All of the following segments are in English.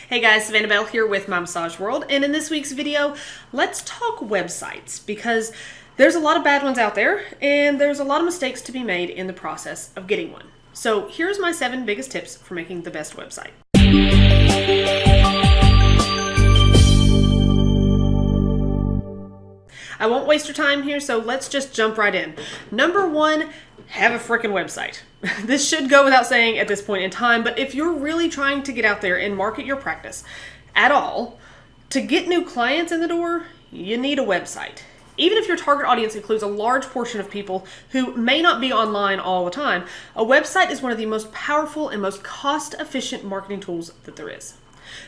Hey guys, Savannah Bell here with My Massage World, and in this week's video, let's talk websites because there's a lot of bad ones out there and there's a lot of mistakes to be made in the process of getting one. So here's my 7 biggest tips for making the best website. I won't waste your time here, so let's just jump right in. Number 1, have a freaking website. This should go without saying at this point in time, but if you're really trying to get out there and market your practice at all, to get new clients in the door, you need a website. Even if your target audience includes a large portion of people who may not be online all the time, a website is one of the most powerful and most cost-efficient marketing tools that there is.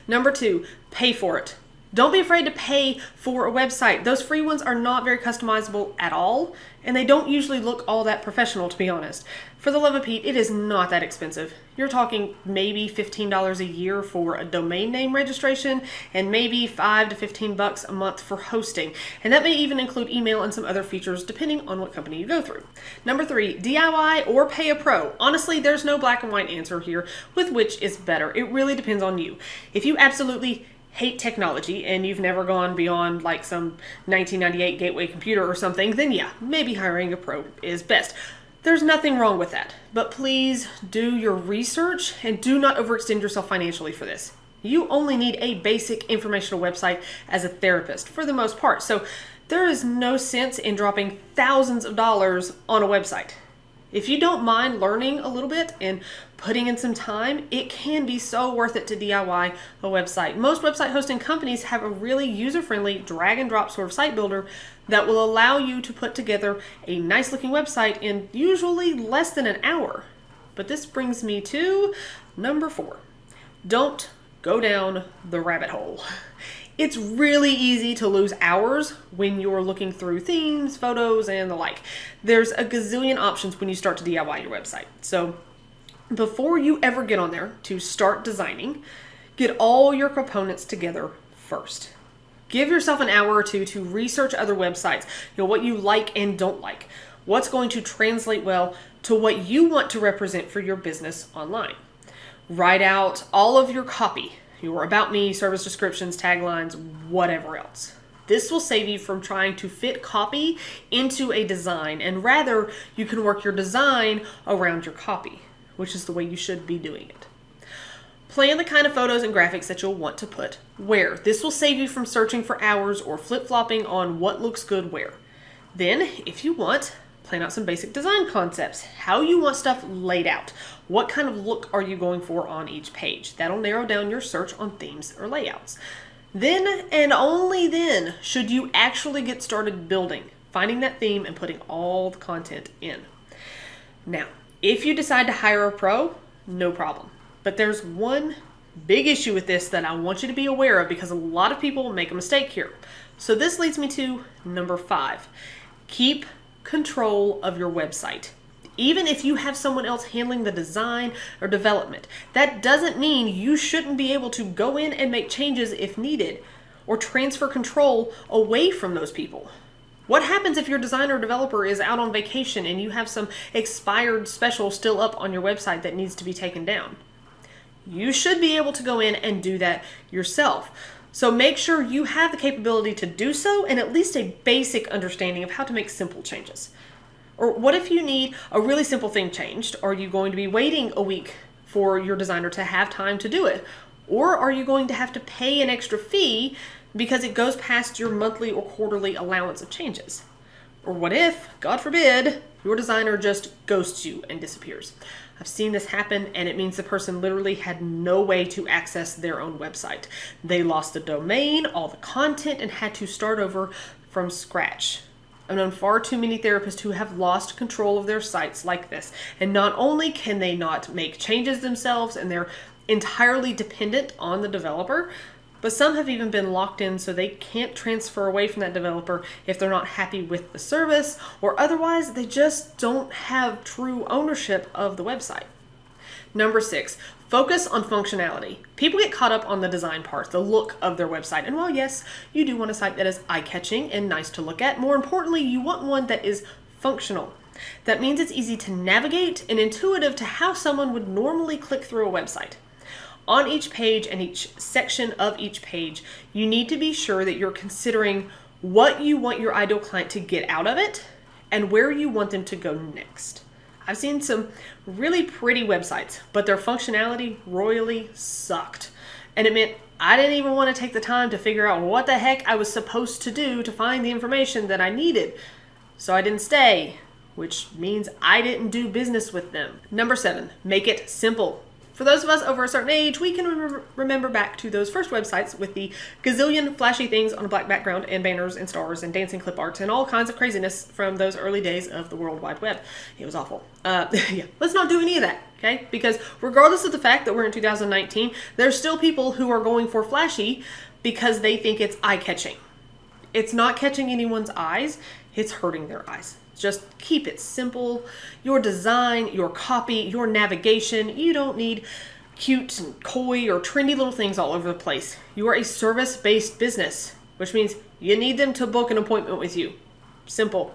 Number 2, pay for it. Don't be afraid to pay for a website. Those free ones are not very customizable at all, and they don't usually look all that professional, to be honest. For the love of Pete, it is not that expensive. You're talking maybe $15 a year for a domain name registration, and maybe $5 to $15 a month for hosting. And that may even include email and some other features, depending on what company you go through. Number 3, DIY or pay a pro. Honestly, there's no black and white answer here with which is better. It really depends on you. If you absolutely hate technology and you've never gone beyond like some 1998 Gateway computer or something, then yeah, maybe hiring a pro is best. There's nothing wrong with that, but please do your research and do not overextend yourself financially for this. You only need a basic informational website as a therapist for the most part, so there is no sense in dropping thousands of dollars on a website. If you don't mind learning a little bit and putting in some time, it can be so worth it to DIY a website. Most website hosting companies have a really user-friendly drag and drop sort of site builder that will allow you to put together a nice looking website in usually less than an hour. But this brings me to number 4. Don't go down the rabbit hole. It's really easy to lose hours when you're looking through themes, photos, and the like. There's a gazillion options when you start to DIY your website. So before you ever get on there to start designing, get all your components together first. Give yourself an hour or two to research other websites, what you like and don't like, what's going to translate well to what you want to represent for your business online. Write out all of your copy, your about me, service descriptions, taglines, whatever else. This will save you from trying to fit copy into a design, and rather you can work your design around your copy, which is the way you should be doing it. Plan the kind of photos and graphics that you'll want to put where. This will save you from searching for hours or flip-flopping on what looks good where. Then, if you want, plan out some basic design concepts, how you want stuff laid out. What kind of look are you going for on each page? That'll narrow down your search on themes or layouts. Then and only then should you actually get started building, finding that theme and putting all the content in. Now, if you decide to hire a pro, no problem. But there's one big issue with this that I want you to be aware of because a lot of people make a mistake here. So this leads me to number 5. Keep control of your website. Even if you have someone else handling the design or development, that doesn't mean you shouldn't be able to go in and make changes if needed or transfer control away from those people. What happens if your designer or developer is out on vacation and you have some expired special still up on your website that needs to be taken down? You should be able to go in and do that yourself. So make sure you have the capability to do so and at least a basic understanding of how to make simple changes. Or what if you need a really simple thing changed? Are you going to be waiting a week for your designer to have time to do it? Or are you going to have to pay an extra fee because it goes past your monthly or quarterly allowance of changes? Or what if, God forbid, your designer just ghosts you and disappears? I've seen this happen, and it means the person literally had no way to access their own website. They lost the domain, all the content, and had to start over from scratch. I've known far too many therapists who have lost control of their sites like this. And not only can they not make changes themselves, and they're entirely dependent on the developer, but some have even been locked in so they can't transfer away from that developer if they're not happy with the service, or otherwise they just don't have true ownership of the website. Number 6, focus on functionality. People get caught up on the design part, the look of their website. And while yes, you do want a site that is eye-catching and nice to look at, more importantly, you want one that is functional. That means it's easy to navigate and intuitive to how someone would normally click through a website. On each page and each section of each page, you need to be sure that you're considering what you want your ideal client to get out of it and where you want them to go next. I've seen some really pretty websites, but their functionality royally sucked. And it meant I didn't even want to take the time to figure out what the heck I was supposed to do to find the information that I needed. So I didn't stay, which means I didn't do business with them. Number 7, make it simple. For those of us over a certain age, we can remember back to those first websites with the gazillion flashy things on a black background and banners and stars and dancing clip arts and all kinds of craziness from those early days of the World Wide Web. It was awful. Yeah, let's not do any of that, okay? Because regardless of the fact that we're in 2019, there's still people who are going for flashy because they think it's eye-catching. It's not catching anyone's eyes, it's hurting their eyes. Just keep it simple. Your design, your copy, your navigation. You don't need cute and coy or trendy little things all over the place. You are a service-based business, which means you need them to book an appointment with you. Simple.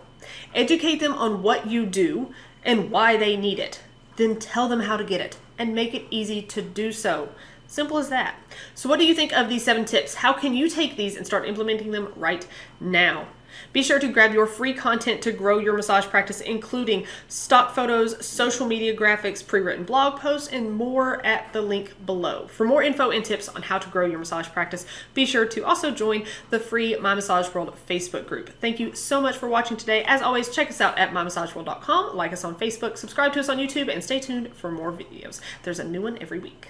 Educate them on what you do and why they need it. Then tell them how to get it and make it easy to do so. Simple as that. So what do you think of these 7 tips? How can you take these and start implementing them right now? Be sure to grab your free content to grow your massage practice, including stock photos, social media graphics, pre-written blog posts, and more at the link below. For more info and tips on how to grow your massage practice, be sure to also join the free My Massage World Facebook group. Thank you so much for watching today. As always, check us out at mymassageworld.com, like us on Facebook, subscribe to us on YouTube, and stay tuned for more videos. There's a new one every week.